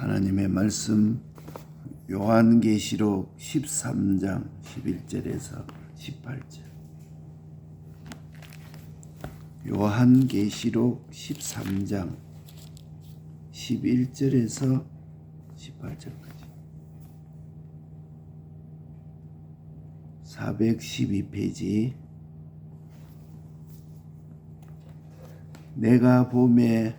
하나님의 말씀 요한계시록 13장 11절에서 18절. 요한계시록 13장 11절에서 18절까지. 412페이지. 내가 봄에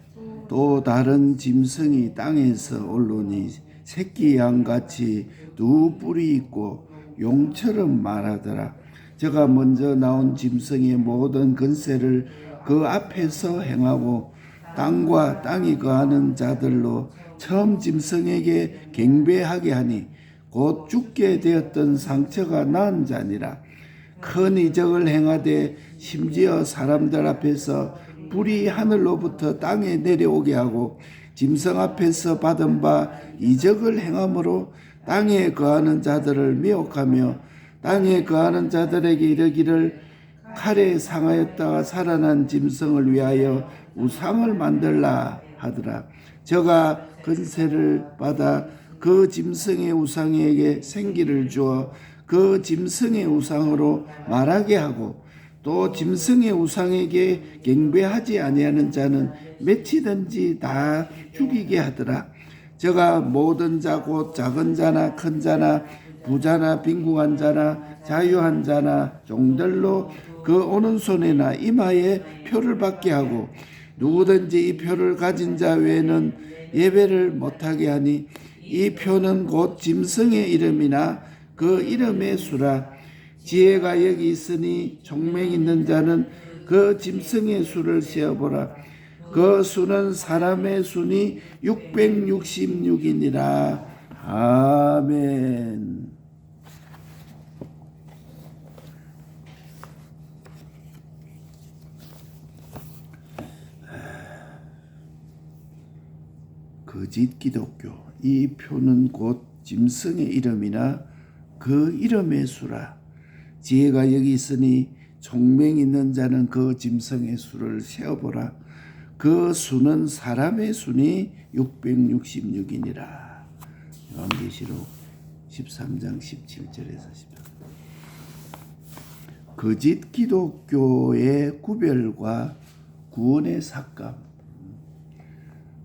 또 다른 짐승이 땅에서 올라오니 새끼 양같이 두 뿔이 있고 용처럼 말하더라. 저가 먼저 나온 짐승의 모든 권세를 그 앞에서 행하고 땅과 땅이 거하는 자들로 처음 짐승에게 경배하게 하니 곧 죽게 되었던 상처가 나은 자니라. 큰 이적을 행하되 심지어 사람들 앞에서 불이 하늘로부터 땅에 내려오게 하고 짐승 앞에서 받은 바 이적을 행함으로 땅에 거하는 자들을 미혹하며 땅에 거하는 자들에게 이르기를 칼에 상하였다가 살아난 짐승을 위하여 우상을 만들라 하더라. 저가 권세를 받아 그 짐승의 우상에게 생기를 주어 그 짐승의 우상으로 말하게 하고 또 짐승의 우상에게 경배하지 아니하는 자는 맺히든지 다 죽이게 하더라. 저가 모든 자 곧 작은 자나 큰 자나 부자나 빈궁한 자나 자유한 자나 종들로 그 오른손이나 이마에 표를 받게 하고 누구든지 이 표를 가진 자 외에는 예배를 못하게 하니 이 표는 곧 짐승의 이름이나 그 이름의 수라. 지혜가 여기 있으니 총명 있는 자는 그 짐승의 수를 세어보라. 그 수는 사람의 수니 666이니라. 아멘. 거짓 기독교. 이 표는 곧 짐승의 이름이나 그 이름의 수라. 지혜가 여기 있으니 총명 있는 자는 그 짐승의 수를 세어보라. 그 수는 사람의 수니 666이니라. 요한계시록 13장 17절에서 18절. 거짓 기독교의 구별과 구원의 삭감.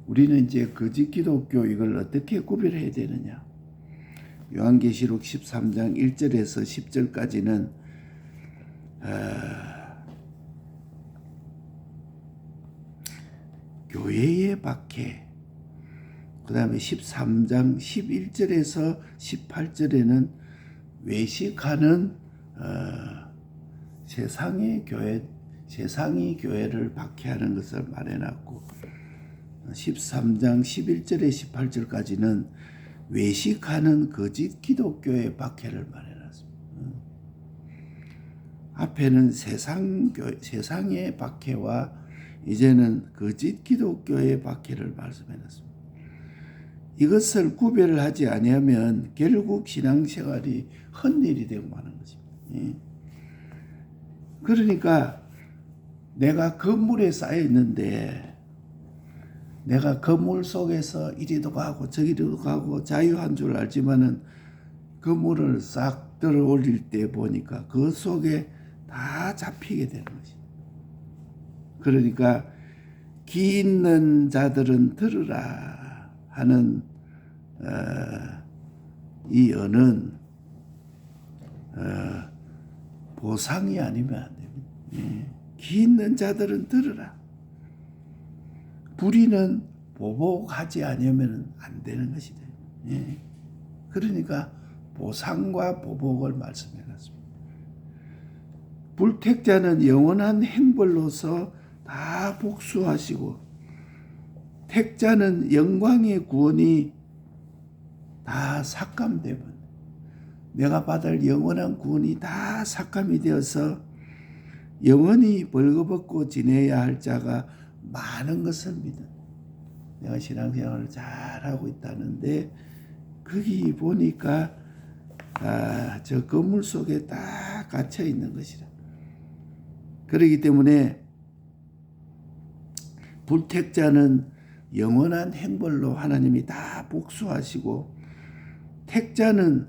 우리는 이제 거짓 기독교 이걸 어떻게 구별해야 되느냐? 요한계시록 13장 1절에서 10절까지는 교회의 박해, 그 다음에 13장 11절에서 18절에는 외식하는 세상이 교회를 박해하는 것을 말해놨고 13장 11절에 18절까지는 외식하는 거짓 기독교의 박해를 말해놨습니다. 앞에는 세상의 박해와 이제는 거짓 기독교의 박해를 말씀해놨습니다. 이것을 구별을 하지 아니하면 결국 신앙생활이 헛일이 되고 마는 것입니다. 그러니까 내가 건물에 쌓여 있는데 내가 건물 속에서 이리도 가고 저기도 가고 자유한 줄 알지만은 건물을 싹 들어 올릴 때 보니까 그 속에 다 잡히게 되는 것입니다. 그러니까 기 있는 자들은 들으라 하는 이 언은 보상이 아니면 안 됩니다. 기 있는 자들은 들으라. 불의는 보복하지 않으면 안 되는 것이다. 그러니까 보상과 보복을 말씀해놨습니다. 불택자는 영원한 행벌로서 다 복수하시고 택자는 영광의 구원이 다 삭감되면 내가 받을 영원한 구원이 다 삭감이 되어서 영원히 벌거벗고 지내야 할 자가 많은 것을 믿어. 내가 신앙생활을 잘하고 있다는데 거기 보니까 저 건물 속에 다 갇혀 있는 것이라. 그렇기 때문에 불택자는 영원한 행벌로 하나님이 다 복수하시고 택자는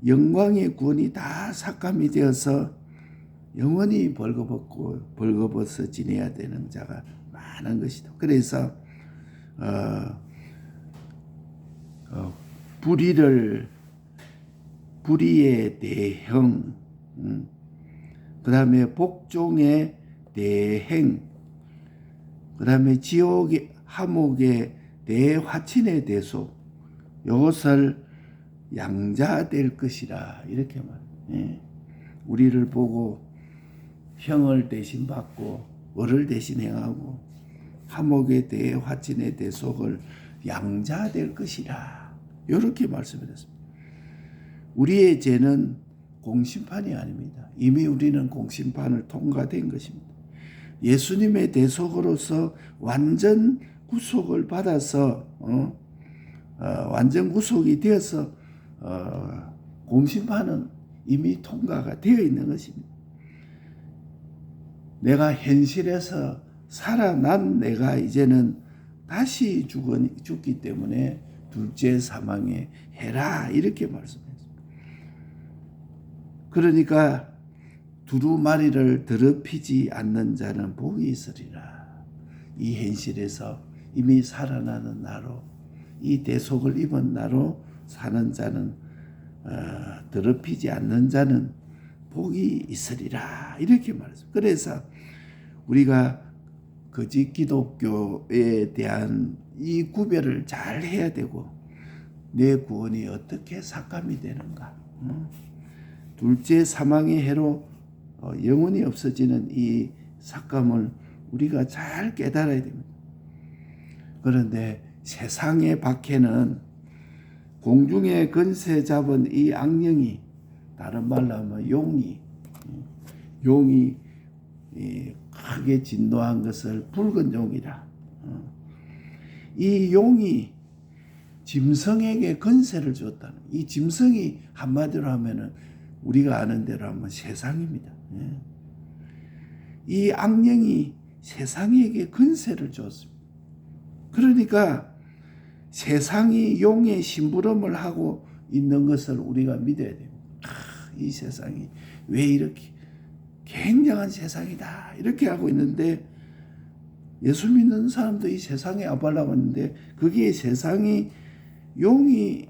영광의 구원이 다 삭감이 되어서 영원히 벌거벗어 지내야 되는 자가 많은 것이다. 그래서 불의의 대형, 그 다음에 복종의 대행, 그 다음에 지옥의 하목의 대화친의 대속, 이것을 양자될 것이라 이렇게 말해요. 우리를 보고 형을 대신 받고 을을 대신 행하고 하목의 대화친의 대속을 양자될 것이라 이렇게 말씀드렸습니다. 우리의 죄는 공심판이 아닙니다. 이미 우리는 공심판을 통과된 것입니다. 예수님의 대속으로서 완전 구속을 받아서 완전 구속이 되어서 공심판은 이미 통과가 되어 있는 것입니다. 내가 현실에서 살아난 내가 이제는 다시 죽기 때문에 둘째 사망에 해라 이렇게 말씀했습니다. 그러니까 두루마리를 더럽히지 않는 자는 복이 있으리라. 이 현실에서 이미 살아나는 나로 이 대속을 입은 나로 사는 자는 더럽히지 않는 자는 복이 있으리라 이렇게 말했습니다. 그래서 우리가 거짓 기독교에 대한 이 구별을 잘 해야 되고 내 구원이 어떻게 삭감이 되는가, 둘째 사망의 해로 영원히 없어지는 이 삭감을 우리가 잘 깨달아야 됩니다. 그런데 세상의 박해는 공중의 권세 잡은 이 악령이, 다른 말로 하면 용이 크게 진노한 것을 붉은 용이라. 이 용이 짐승에게 권세를 주었다는, 이 짐승이 한마디로 하면은 우리가 아는 대로 하면 세상입니다. 이 악령이 세상에게 권세를 주었습니다. 그러니까 세상이 용의 심부름을 하고 있는 것을 우리가 믿어야 됩니다. 이 세상이 왜 이렇게 굉장한 세상이다 이렇게 하고 있는데, 예수 믿는 사람도 이 세상에 와보려고 하는데 거기에 세상이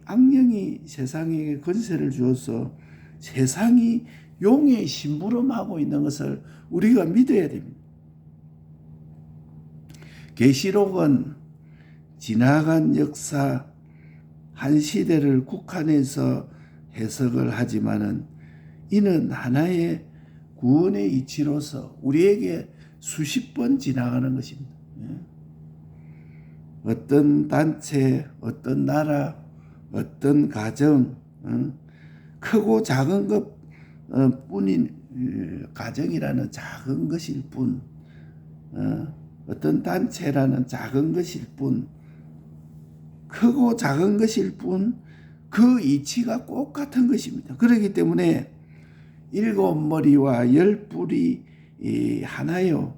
악령이 세상에게 권세를 주어서 세상이 용의 심부름하고 있는 것을 우리가 믿어야 됩니다. 계시록은 지나간 역사 한 시대를 국한해서 해석을 하지만은 이는 하나의 구원의 이치로서 우리에게 수십 번 지나가는 것입니다. 어떤 단체, 어떤 나라, 어떤 가정, 크고 작은 것 뿐인 가정이라는 작은 것일 뿐, 어떤 단체라는 작은 것일 뿐, 크고 작은 것일 뿐, 그 이치가 똑같은 것입니다. 그렇기 때문에 7머리와 10뿔이 하나요,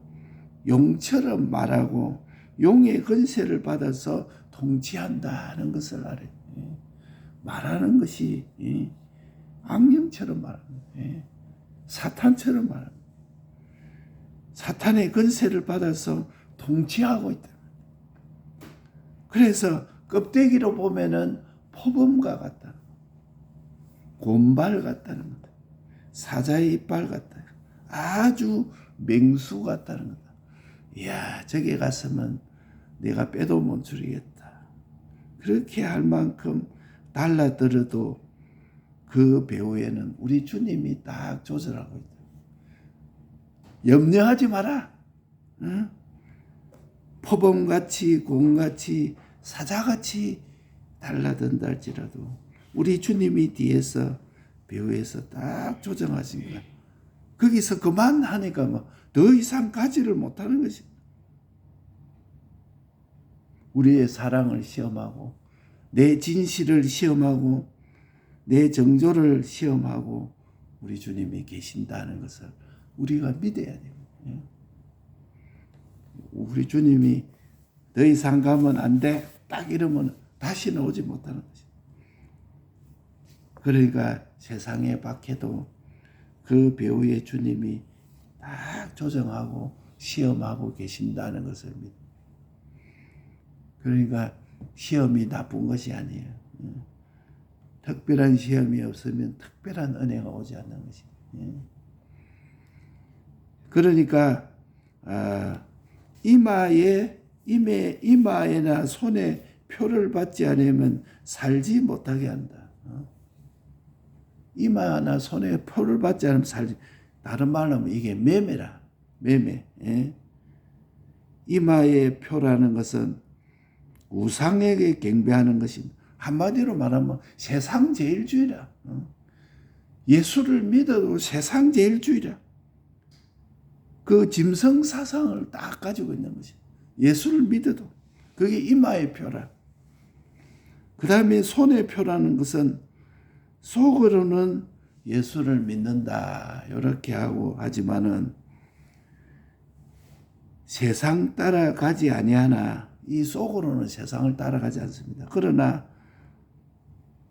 용처럼 말하고 용의 권세를 받아서 통치한다는 것을 알아요. 말하는 것이 악령처럼 말합니다. 사탄처럼 말합니다. 사탄의 권세를 받아서 통치하고 있다. 그래서 껍데기로 보면은 포범과 같다, 곰발 같다는 거다, 사자의 이빨 같다, 아주 맹수 같다는 거다. 이야, 저기 갔으면 내가 빼도 못 줄이겠다. 그렇게 할 만큼 달라들어도 그 배후에는 우리 주님이 딱 조절하고 있다. 염려하지 마라. 응? 포범같이, 곰같이, 사자같이 달라든다 할지라도 우리 주님이 뒤에서 배후에서 딱 조정하신 거야. 거기서 그만하니까 뭐 더 이상 가지를 못하는 것이. 우리의 사랑을 시험하고 내 진실을 시험하고 내 정조를 시험하고 우리 주님이 계신다는 것을 우리가 믿어야 됩니다. 우리 주님이 더 이상 가면 안 돼. 딱 이러면 다시는 오지 못하는 것이. 그러니까 세상에 박해도 그 배후에 주님이 딱 조정하고 시험하고 계신다는 것을 믿습니다. 그러니까 시험이 나쁜 것이 아니에요. 특별한 시험이 없으면 특별한 은혜가 오지 않는 것이. 그러니까 이마에나 손에 표를 받지 않으면 살지 못하게 한다. 이마나 손에 표를 받지 않으면 살지. 다른 말로 하면 이게 매매라. 매매. 이마의 표라는 것은 우상에게 경배하는 것입니다. 한마디로 말하면 세상제일주의라. 예수를 믿어도 세상제일주의라. 그 짐승사상을 딱 가지고 있는 것이. 예수를 믿어도 그게 이마의 표라. 그 다음에 손의 표라는 것은 속으로는 예수를 믿는다 이렇게 하고 하지만은 세상 따라가지 아니하나 이 속으로는 세상을 따라가지 않습니다. 그러나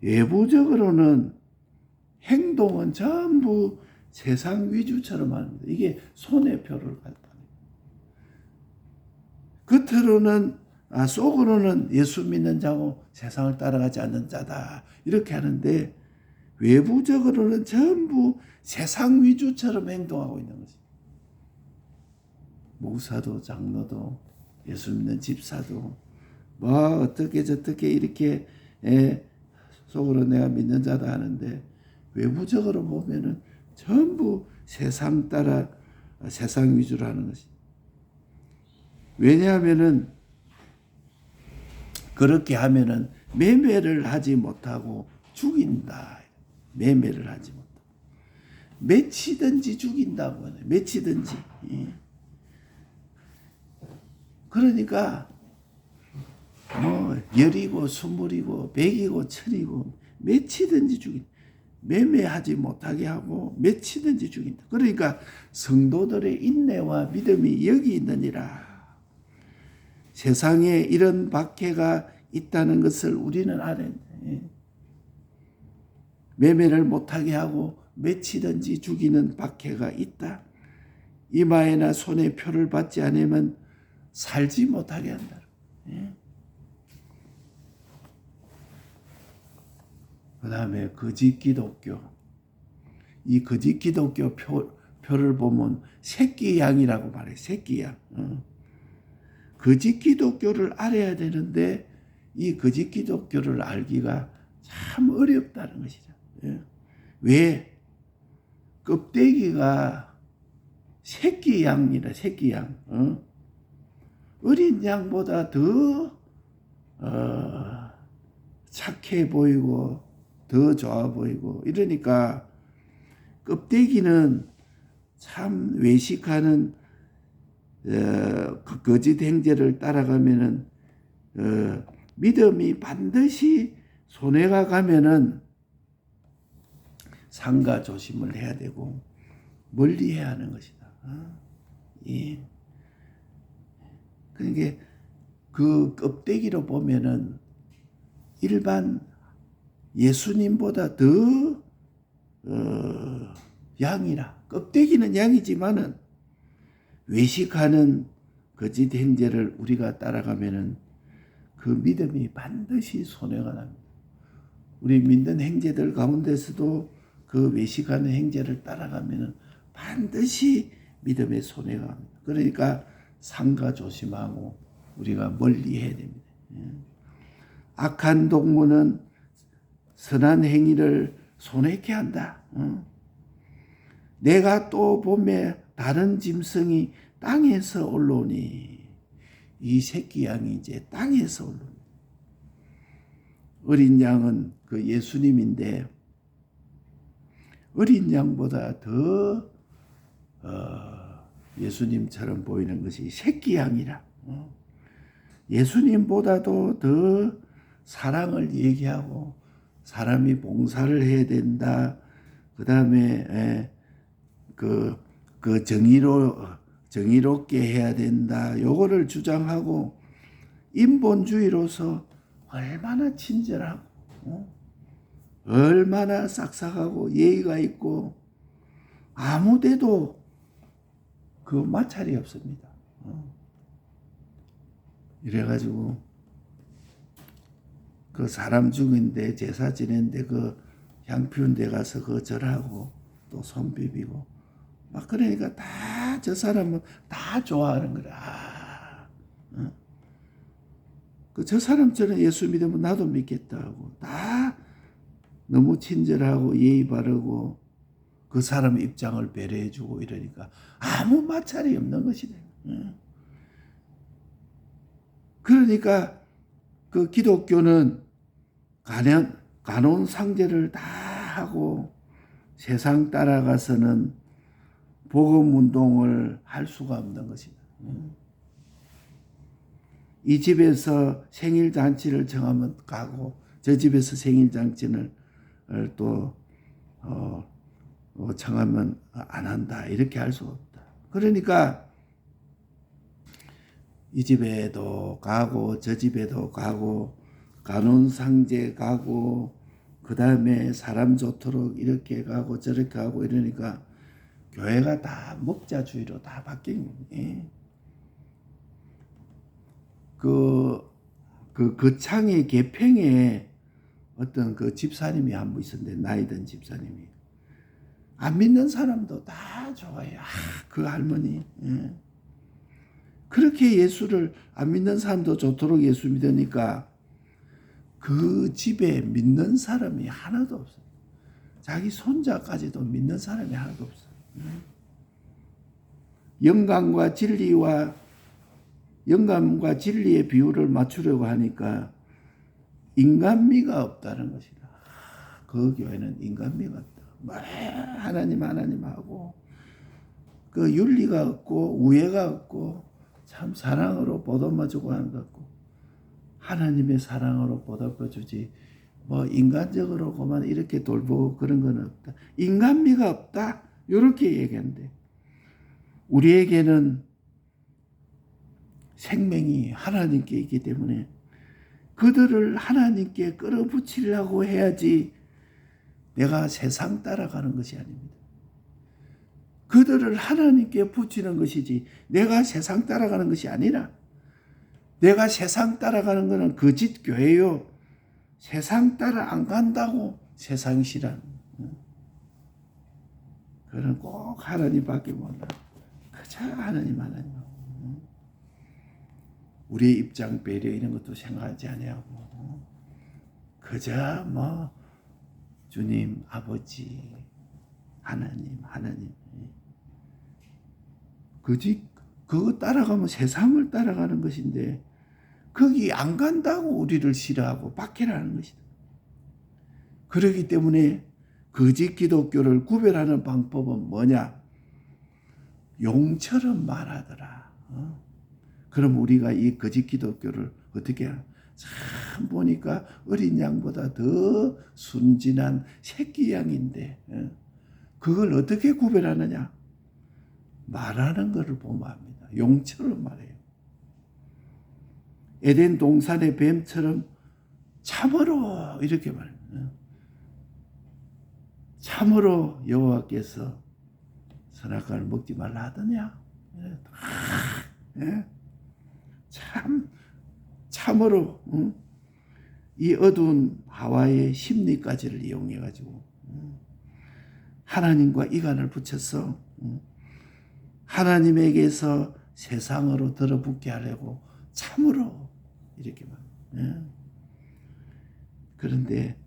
외부적으로는 행동은 전부 세상 위주처럼 합니다. 이게 손의 표를 갖다. 겉으로는 속으로는 예수 믿는 자고 세상을 따라가지 않는 자다 이렇게 하는데 외부적으로는 전부 세상 위주처럼 행동하고 있는 것입니다. 목사도 장로도 예수 믿는 집사도 뭐 어떻게 저떻게 이렇게 속으로 내가 믿는 자다 하는데 외부적으로 보면은 전부 세상 따라 세상 위주로 하는 것입니다. 왜냐하면은 그렇게 하면은 매매를 하지 못하고 죽인다. 매매를 하지 못하고 맺히든지 죽인다고 하네. 맺히든지. 그러니까 뭐 열이고 스물이고 백이고 천이고 맺히든지 죽인다. 매매하지 못하게 하고 맺히든지 죽인다. 그러니까 성도들의 인내와 믿음이 여기 있느니라. 세상에 이런 박해가 있다는 것을 우리는 알아야 돼. 매매를 못하게 하고 맺히든지 죽이는 박해가 있다. 이마에나 손에 표를 받지 않으면 살지 못하게 한다. 그 다음에 거짓 기독교. 이 거짓 기독교 표를 보면 새끼 양이라고 말해. 새끼 양. 거짓 기독교를 알아야 되는데 이 거짓 기독교를 알기가 참 어렵다는 것이죠. 왜? 껍데기가 새끼 양이라. 새끼 양. 어린 양보다 더 착해 보이고 더 좋아 보이고 이러니까 껍데기는 참 외식하는 그 거짓 행제를 따라가면은 믿음이 반드시 손해가 가면은 상가 조심을 해야 되고 멀리해야 하는 것이다. 예. 그러니까 그 껍데기로 보면은 일반 예수님보다 더 양이라. 껍데기는 양이지만은 외식하는 거짓 행제를 우리가 따라가면은 그 믿음이 반드시 손해가 납니다. 우리 믿는 행제들 가운데서도 그 외식하는 행제를 따라가면은 반드시 믿음의 손해가 납니다. 그러니까 상가 조심하고 우리가 멀리 해야 됩니다. 악한 동무는 선한 행위를 손해케 한다. 내가 또 보매 다른 짐승이 땅에서 올라오니 이 새끼 양이 이제 땅에서 올라오니 어린 양은 그 예수님인데 어린 양보다 더 예수님처럼 보이는 것이 새끼 양이라. 예수님보다도 더 사랑을 얘기하고 사람이 봉사를 해야 된다. 그 다음에 그 정의롭게 해야 된다. 요거를 주장하고 인본주의로서 얼마나 친절하고 얼마나 싹싹하고 예의가 있고 아무데도 그 마찰이 없습니다. 이래가지고 그 사람 죽인데 제사 지낸데 그 향 피운 데 가서 그 절하고 또 손 비비고 막 그러니까 다 저 사람은 다 좋아하는 거라. 그 저 사람처럼 예수 믿으면 나도 믿겠다고 다 너무 친절하고 예의 바르고 그 사람 입장을 배려해주고 이러니까 아무 마찰이 없는 것이네. 그러니까 그 기독교는 간혼 상제를 다 하고 세상 따라가서는 복음 운동을 할 수가 없는 것이다. 이 집에서 생일 잔치를 정하면 가고 저 집에서 생일 잔치를 또 정하면 안 한다 이렇게 할 수 없다. 그러니까 이 집에도 가고 저 집에도 가고 간혼상제 가고 그 다음에 사람 좋도록 이렇게 가고 저렇게 하고 이러니까 교회가 다 목자주의로 다 바뀐 거예요. 그 창의 개평에 어떤 그 집사님이 한 분 있었는데 나이 든 집사님이 안 믿는 사람도 다 좋아해요. 그 할머니. 그렇게 예수를 안 믿는 사람도 좋도록 예수 믿으니까 그 집에 믿는 사람이 하나도 없어요. 자기 손자까지도 믿는 사람이 하나도 없어요. 영감과 진리의 비율을 맞추려고 하니까 인간미가 없다는 것이다. 그 교회는 인간미가 없다. 하나님 하고 그 윤리가 없고 우애가 없고 참 사랑으로 보듬어주고 하는 것 같고 하나님의 사랑으로 보듬어주지 뭐 인간적으로 그만 이렇게 돌보고 그런 건 없다. 인간미가 없다. 이렇게 얘기한대. 우리에게는 생명이 하나님께 있기 때문에 그들을 하나님께 끌어붙이려고 해야지 내가 세상 따라가는 것이 아닙니다. 그들을 하나님께 붙이는 것이지 내가 세상 따라가는 것이 아니라 내가 세상 따라가는 것은 거짓 교회요. 세상 따라 안 간다고 세상 싫어하는 그는 꼭 하나님밖에 몰라. 그저 하나님. 우리의 입장 배려 이런 것도 생각하지 아니하고 그저 뭐 주님 아버지 하나님 그거 따라가면 세상을 따라가는 것인데 거기 안 간다고 우리를 싫어하고 박해라는 것이다. 그렇기 때문에 거짓 기독교를 구별하는 방법은 뭐냐? 용처럼 말하더라. 그럼 우리가 이 거짓 기독교를 어떻게 하나? 참 보니까 어린 양보다 더 순진한 새끼 양인데 그걸 어떻게 구별하느냐? 말하는 것을 보면 합니다. 용처럼 말해요. 에덴 동산의 뱀처럼 참으로 이렇게 말해요. 참으로 여호와께서 선악과를 먹지 말라 하더냐? 참으로 이 어두운 하와의 심리까지를 이용해 가지고 하나님과 이간을 붙여서 하나님에게서 세상으로 들어붙게 하려고 참으로 이렇게 말. 그런데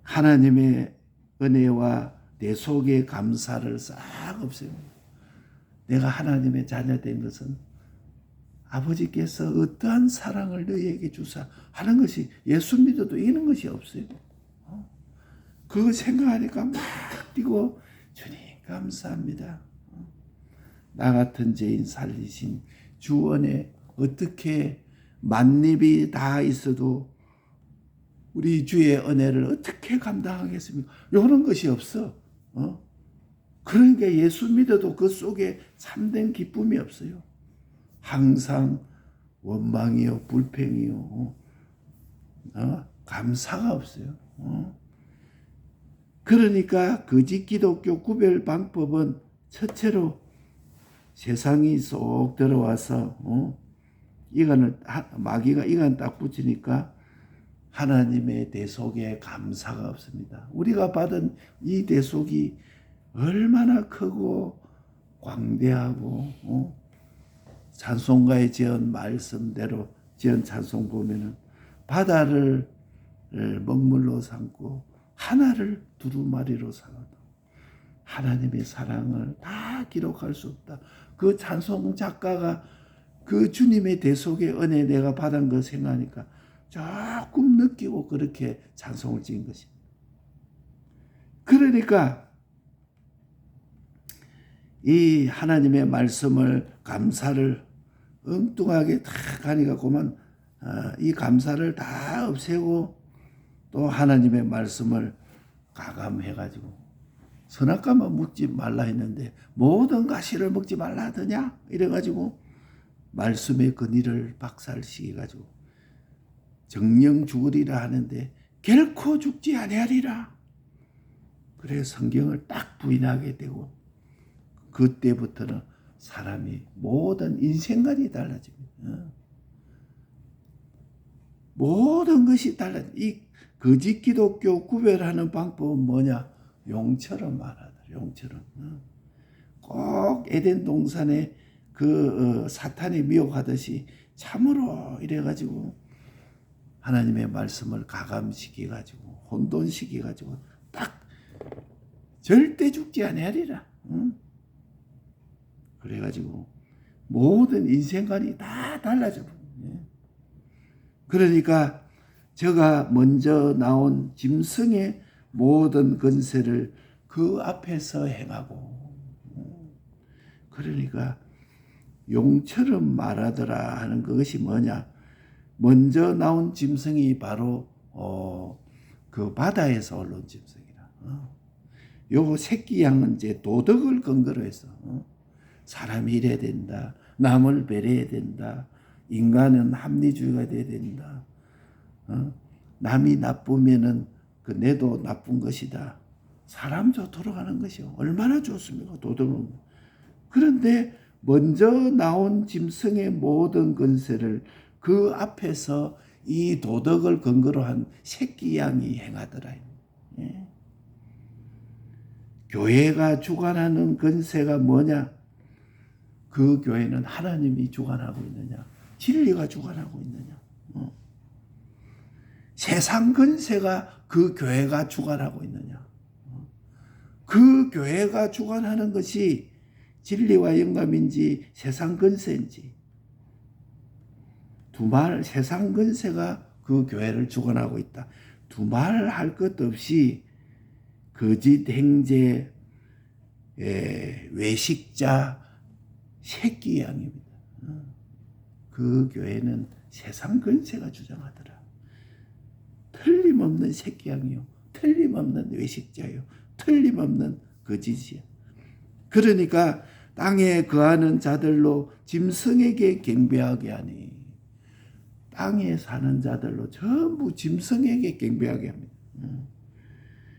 하나님의 은혜와 내 속의 감사를 싹 없애요. 내가 하나님의 자녀된 것은 아버지께서 어떠한 사랑을 너희에게 주사 하는 것이 예수 믿어도 이런 것이 없어요. 그거 생각하니까 막 뛰고 주님 감사합니다. 나 같은 죄인 살리신 주 은혜 어떻게 만립이 다 있어도 우리 주의 은혜를 어떻게 감당하겠습니까? 이런 것이 없어. 그러니까 예수 믿어도 그 속에 참된 기쁨이 없어요. 항상 원망이요, 불평이요, 감사가 없어요. 그러니까 거짓 기독교 구별 방법은 첫째로 세상이 쏙 들어와서 이간을 마귀가 이간 딱 붙이니까 하나님의 대속에 감사가 없습니다. 우리가 받은 이 대속이 얼마나 크고 광대하고 찬송가에 지은 말씀대로 지은 찬송 보면은 바다를 먹물로 삼고 하나를 두루마리로 삼아도 하나님의 사랑을 다 기록할 수 없다. 그 찬송 작가가 그 주님의 대속의 은혜 내가 받은 거 생각하니까 조금 느끼고 그렇게 찬송을 지은 것입니다. 그러니까 이 하나님의 말씀을 감사를 엉뚱하게 다 가니까 그만 이 감사를 다 없애고 또 하나님의 말씀을 가감해가지고 선악과만 먹지 말라 했는데 모든 가시를 먹지 말라 하더냐 이래가지고 말씀의 근위를 박살시켜가지고 정령 죽으리라 하는데 결코 죽지 아니하리라. 그래 성경을 딱 부인하게 되고 그때부터는 사람이 모든 인생관이 달라집니다. 모든 것이 달라져. 이 거짓 기독교 구별하는 방법은 뭐냐? 용처럼 말하더라. 용처럼. 꼭 에덴 동산에 그 사탄이 미혹하듯이 참으로 이래가지고 하나님의 말씀을 가감시켜가지고 혼돈시켜가지고 딱 절대 죽지 아니하리라. 그래가지고 모든 인생관이 다 달라져. 그러니까 저가 먼저 나온 짐승의 모든 건세를 그 앞에서 행하고 그러니까 용처럼 말하더라 하는 그것이 뭐냐? 먼저 나온 짐승이 바로 그 바다에서 올라온 짐승이라. 요 새끼 양은 이제 도덕을 근거로 해서 사람이 이래야 된다. 남을 배려해야 된다. 인간은 합리주의가 돼야 된다. 남이 나쁘면은 그 내도 나쁜 것이다. 사람 좋도록 하는 것이요. 얼마나 좋습니까? 도덕은. 그런데 먼저 나온 짐승의 모든 건세를 그 앞에서 이 도덕을 근거로 한 새끼 양이 행하더라. 예. 교회가 주관하는 건세가 뭐냐? 그 교회는 하나님이 주관하고 있느냐? 진리가 주관하고 있느냐? 세상 건세가 그 교회가 주관하고 있느냐? 그 교회가 주관하는 것이 진리와 영감인지 세상 건세인지 두말 세상 건세가 그 교회를 주관하고 있다. 두말할 것 없이 거짓 행제 외식자 새끼 양입니다. 그 교회는 세상 건세가 주장하더라. 틀림없는 새끼 양이요. 틀림없는 외식자요. 틀림없는 거짓이야. 그러니까 땅에 거하는 자들로 짐승에게 경배하게 하니 땅에 사는 자들로 전부 짐승에게 경배하게 합니다.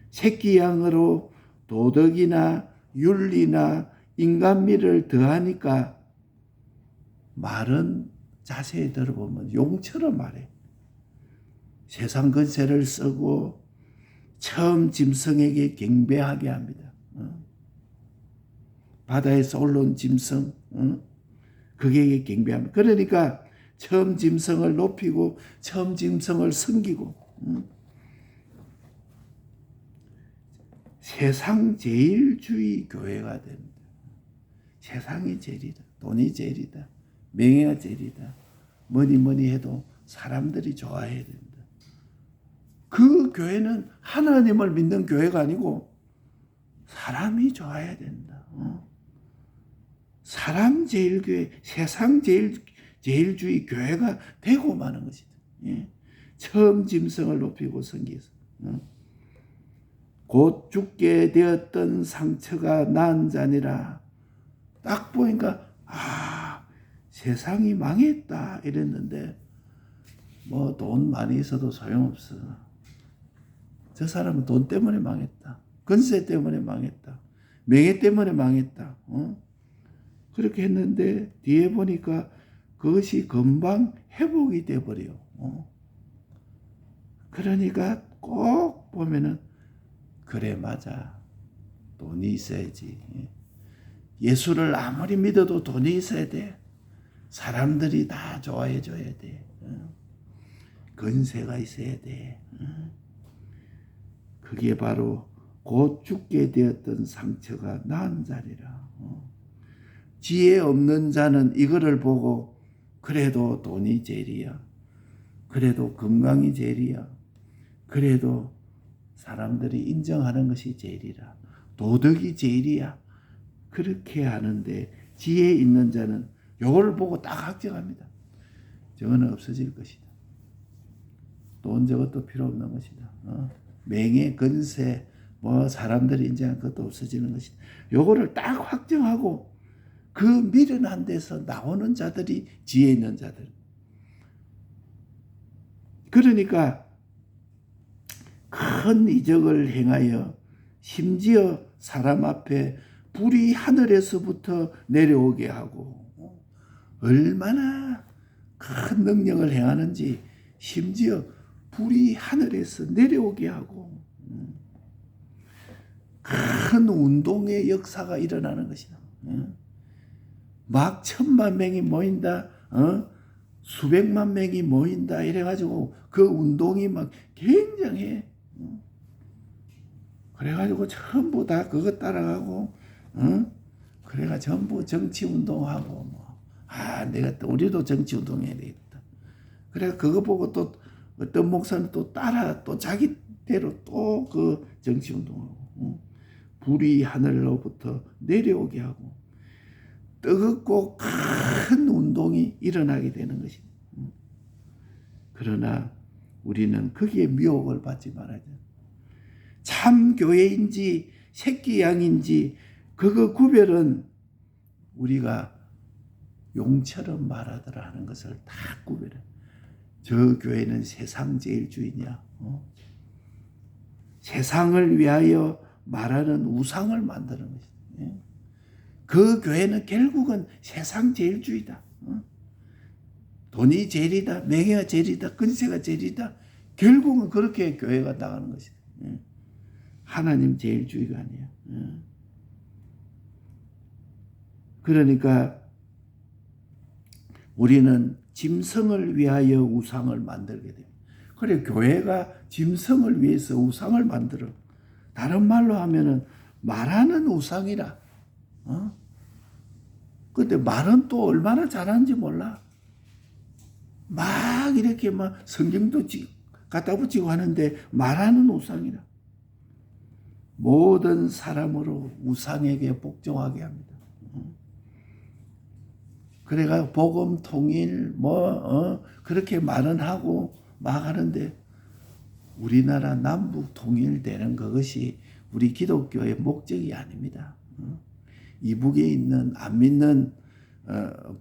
새끼 양으로 도덕이나 윤리나 인간미를 더하니까 말은 자세히 들어보면 용처럼 말해. 세상 건세를 쓰고 처음 짐승에게 경배하게 합니다. 바다에서 올라온 짐승, 그에게 경배합니다. 그러니까 처음 짐승을 높이고 처음 짐승을 섬기고 세상 제일주의 교회가 됩니다. 세상이 제일이다. 돈이 제일이다. 명예가 제일이다. 뭐니 해도 사람들이 좋아해야 된다. 그 교회는 하나님을 믿는 교회가 아니고 사람이 좋아해야 된다. 사람 제일교회, 세상 제일주의 교회가 되고 마는 것이다. 예. 처음 짐승을 높이고 섬기서 곧 죽게 되었던 상처가 나은 자니라. 딱 보니까 세상이 망했다 이랬는데 뭐 돈 많이 있어도 소용없어. 저 사람은 돈 때문에 망했다. 권세 때문에 망했다. 명예 때문에 망했다. 그렇게 했는데 뒤에 보니까 그것이 금방 회복이 돼버려. 그러니까 꼭 보면은 그래 맞아. 돈이 있어야지. 예수를 아무리 믿어도 돈이 있어야 돼. 사람들이 다 좋아해 줘야 돼. 권세가 있어야 돼. 그게 바로 곧 죽게 되었던 상처가 나은 자리라. 지혜 없는 자는 이거를 보고 그래도 돈이 제일이야. 그래도 건강이 제일이야. 그래도 사람들이 인정하는 것이 제일이라. 도덕이 제일이야. 그렇게 하는데 지혜 있는 자는 이걸 보고 딱 확정합니다. 저거는 없어질 것이다. 돈 저것도 필요 없는 것이다. 명예, 권세, 뭐 사람들이 인정한 것도 없어지는 것이다. 요거를 딱 확정하고 그 미련한 데서 나오는 자들이 지혜 있는 자들. 그러니까 큰 이적을 행하여 심지어 사람 앞에 불이 하늘에서부터 내려오게 하고 얼마나 큰 능력을 행하는지 심지어 불이 하늘에서 내려오게 하고 큰 운동의 역사가 일어나는 것이다. 막 10,000,000명이 모인다. 수백만 명이 모인다. 이래가지고 그 운동이 막 굉장해. 그래가지고 전부 다 그거 따라가고 그래가 전부 정치 운동하고 뭐 내가 또 우리도 정치 운동해야 되겠다. 그래 그거 보고 또 어떤 목사는 또 따라 또 자기대로 또 그 정치 운동하고 불이 하늘로부터 내려오게 하고 뜨겁고 큰 운동이 일어나게 되는 것입니다. 그러나 우리는 거기에 미혹을 받지 말아야 돼요. 참 교회인지 새끼 양인지 그거 구별은 우리가 용처럼 말하더라 하는 것을 다 구별해. 저 교회는 세상제일주의냐? 세상을 위하여 말하는 우상을 만드는 것이다. 그 교회는 결국은 세상제일주의다. 돈이 제일이다. 명예가 제일이다. 권세가 제일이다. 결국은 그렇게 교회가 나가는 것이다. 하나님 제일주의가 아니야. 그러니까 우리는 짐승을 위하여 우상을 만들게 됩니다. 그래 교회가 짐승을 위해서 우상을 만들어. 다른 말로 하면은 말하는 우상이라. 근데 말은 또 얼마나 잘하는지 몰라. 막 이렇게 막 성경도 갖다 붙이고 하는데 말하는 우상이라. 모든 사람으로 우상에게 복종하게 합니다. 그래가 복음 통일 그렇게 말은 하고 막 하는데 우리나라 남북 통일되는 그것이 우리 기독교의 목적이 아닙니다. 이북에 있는 안 믿는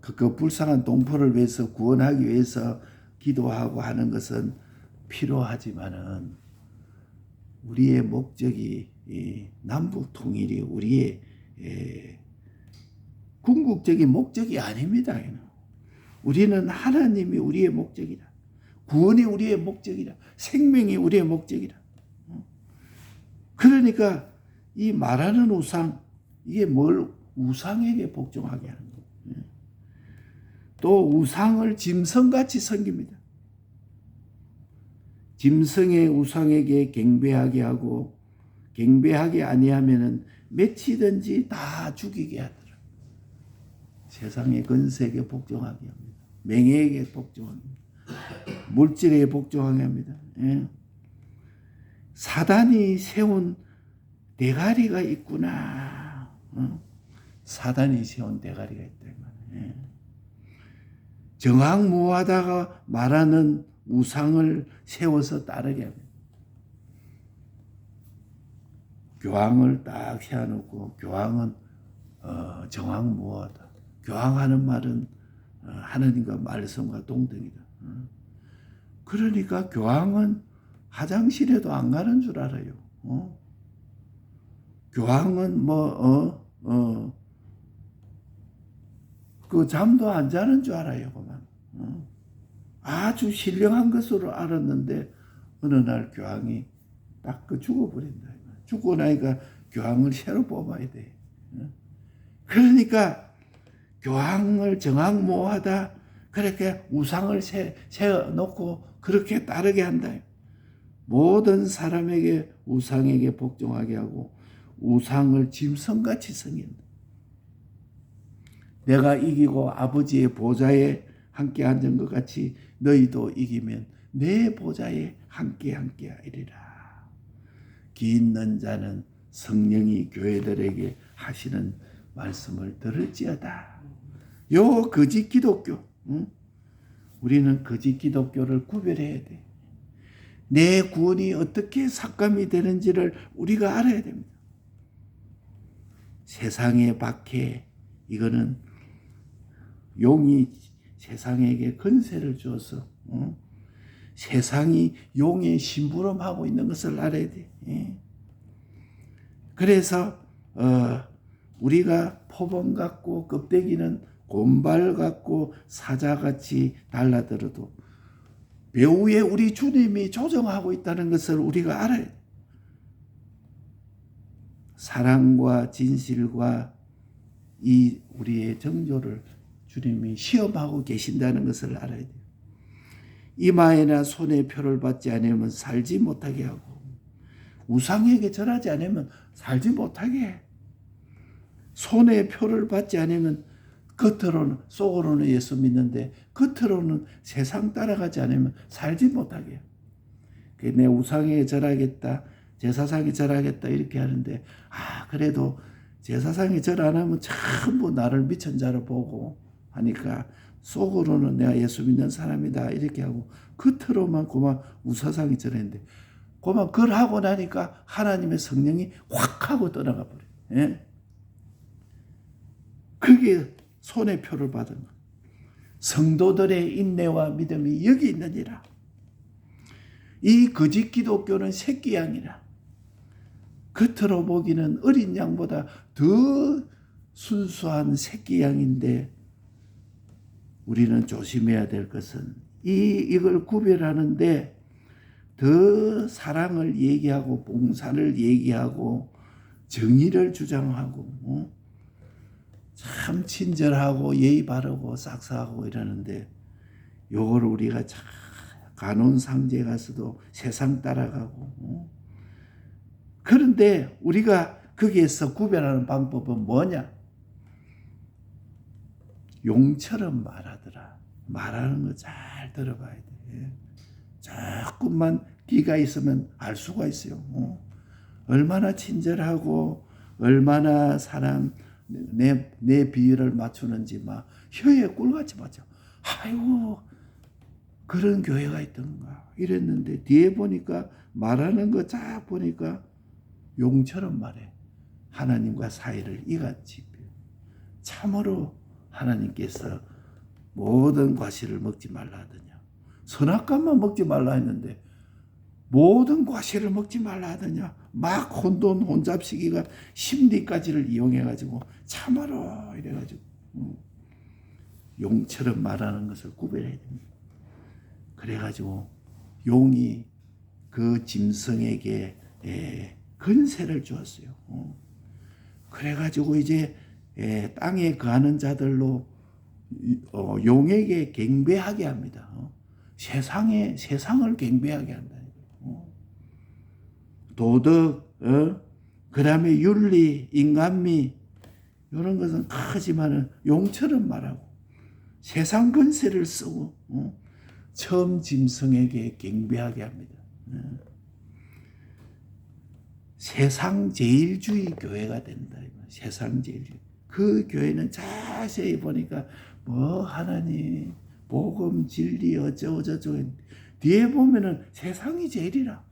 그 불쌍한 동포를 위해서 구원하기 위해서 기도하고 하는 것은 필요하지만은 우리의 목적이 남북 통일이 우리의 궁극적인 목적이 아닙니다. 우리는 하나님이 우리의 목적이다. 구원이 우리의 목적이다. 생명이 우리의 목적이다. 그러니까 이 말하는 우상 이게 뭘 우상에게 복종하게 하는 거예요. 또 우상을 짐승같이 섬깁니다. 짐승의 우상에게 경배하게 하고 경배하게 아니하면은 맺히든지 다 죽이게 하더라. 세상의 권세에게 복종하게 합니다. 명예에게 복종합니다. 물질에게 복종하게 합니다. 사단이 세운 대가리가 있구나. 사단이 세운 대가리가 있다. 정황무하다가 말하는 우상을 세워서 따르게 합니다. 교황을 딱 세워놓고 교황은 정황무하다. 교황하는 말은 하나님과 말씀과 동등이다. 그러니까 교황은 화장실에도 안 가는 줄 알아요. 교황은 그 잠도 안 자는 줄 알아요. 그만. 아주 신령한 것으로 알았는데 어느 날 교황이 딱 죽어버린다. 죽고 나니까 교황을 새로 뽑아야 돼. 그러니까 교황을 정황모하다 그렇게 우상을 세워놓고 그렇게 따르게 한다. 모든 사람에게 우상에게 복종하게 하고 우상을 짐승같이 섬긴다. 내가 이기고 아버지의 보좌에 함께 앉은 것 같이 너희도 이기면 내 보좌에 함께 하리라. 기 있는 자는 성령이 교회들에게 하시는 말씀을 들을지어다. 요 거짓 기독교, 우리는 거짓 기독교를 구별해야 돼. 내 구원이 어떻게 삭감이 되는지를 우리가 알아야 됩니다. 세상의 박해, 이거는 용이 세상에게 권세를 주어서 세상이 용의 심부름하고 있는 것을 알아야 돼. 그래서 우리가 포범 같고 껍데기는 곰발 같고 사자같이 달라들어도 배후에 우리 주님이 조정하고 있다는 것을 우리가 알아야 돼. 사랑과 진실과 이 우리의 정조를 주님이 시험하고 계신다는 것을 알아야 돼요. 이마에나 손에 표를 받지 않으면 살지 못하게 하고 우상에게 절하지 않으면 살지 못하게 해. 손에 표를 받지 않으면 겉으로는 속으로는 예수 믿는데 겉으로는 세상 따라가지 않으면 살지 못하게 해. 내 우상에 절하겠다, 제사상에 절하겠다 이렇게 하는데 그래도 제사상에 절 안 하면 전부 나를 미친 자로 보고 하니까 속으로는 내가 예수 믿는 사람이다 이렇게 하고 겉으로만 그만 우사상에 절했는데 그만 그걸 하고 나니까 하나님의 성령이 확 하고 떠나가 버려요. 예? 그게 손의 표를 받은 것. 성도들의 인내와 믿음이 여기 있느니라. 이 거짓 기독교는 새끼 양이라. 겉으로 보기는 어린 양보다 더 순수한 새끼 양인데 우리는 조심해야 될 것은 이걸 구별하는데 더 사랑을 얘기하고 봉사를 얘기하고 정의를 주장하고 참 친절하고 예의 바르고 싹싹하고 이러는데 요걸 우리가 참 간혼상제 가서도 세상 따라가고 그런데 우리가 거기에서 구별하는 방법은 뭐냐? 용처럼 말하더라. 말하는 거 잘 들어봐야 돼. 조금만 귀가 있으면 알 수가 있어요. 얼마나 친절하고 얼마나 사람 내 비율을 맞추는지 막 혀에 꿀같이 맞죠. 아이고 그런 교회가 있던가 이랬는데 뒤에 보니까 말하는 거 쫙 보니까 용처럼 말해. 하나님과 사이를 이같이 참으로 하나님께서 모든 과실을 먹지 말라 하더냐. 선악과만 먹지 말라 했는데 모든 과실을 먹지 말라 하더냐. 막 혼잡시기가 심리까지를 이용해가지고 참으로 이래가지고 용처럼 말하는 것을 구별해야 됩니다. 그래가지고 용이 그 짐승에게 권세를 주었어요. 그래가지고 이제 땅에 거하는 자들로 용에게 경배하게 합니다. 세상을 경배하게 한다. 도덕, 그 다음에 윤리, 인간미 이런 것은 크지만은 용처럼 말하고 세상 권세를 쓰고 처음 짐승에게 경배하게 합니다. 세상제일주의 교회가 된다. 세상제일주의. 그 교회는 자세히 보니까 하나님 복음 진리 어쩌고저쩌고 뒤에 보면은 세상이 제일이라.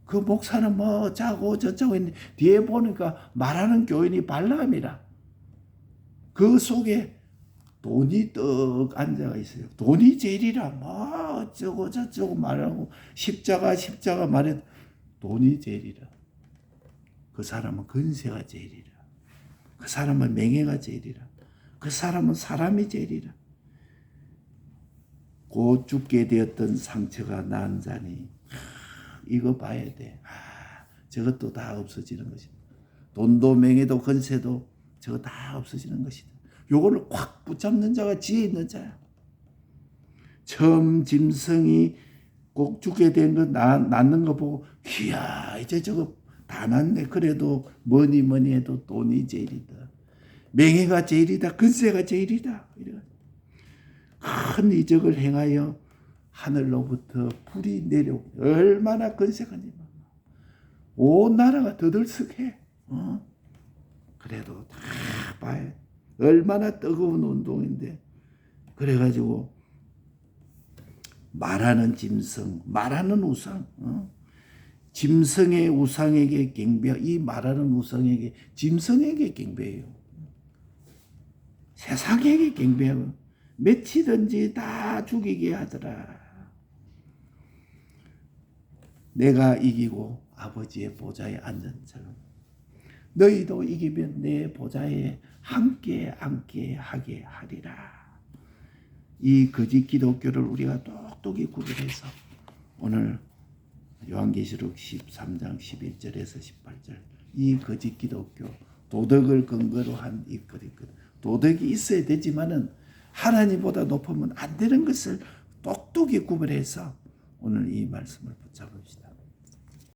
그 목사는 짜고 저쩌고 했는데 뒤에 보니까 말하는 교인이 발람이라. 그 속에 돈이 떡 앉아가 있어요. 돈이 제일이라 뭐 어쩌고 저쩌고 말하고 십자가 말해 돈이 제일이라. 그 사람은 근세가 제일이라. 그 사람은 명예가 제일이라. 그 사람은 사람이 제일이라. 곧 죽게 되었던 상처가 난 자니 이거 봐야 돼. 저것도 다 없어지는 것이다. 돈도 명예도 건세도 저거 다 없어지는 것이다. 요거를 콱 붙잡는 자가 지혜 있는 자야. 처음 짐승이 꼭 죽게 된 거 낳는 거 보고 이야 이제 저거 다 낳네. 그래도 뭐니 해도 돈이 제일이다. 명예가 제일이다. 건세가 제일이다. 큰 이적을 행하여 하늘로부터 불이 내려오고 얼마나 건세가니 온 나라가 더들썩해. 그래도 다 봐요. 얼마나 뜨거운 운동인데. 그래가지고 말하는 짐승, 말하는 우상, 짐승의 우상에게 경배. 이 말하는 우상에게 짐승에게 경배해요. 세상에게 경배하고 며치든지 다 죽이게 하더라. 내가 이기고 아버지의 보좌에 앉은 자는 너희도 이기면 내 보좌에 함께 앉게 하게 하리라. 이 거짓 기독교를 우리가 똑똑히 구별해서 오늘 요한계시록 13장 11절에서 18절 이 거짓 기독교 도덕을 근거로 한 이 거짓 도덕이 있어야 되지만은 하나님보다 높으면 안 되는 것을 똑똑히 구별해서 오늘 이 말씀을 붙잡읍시다.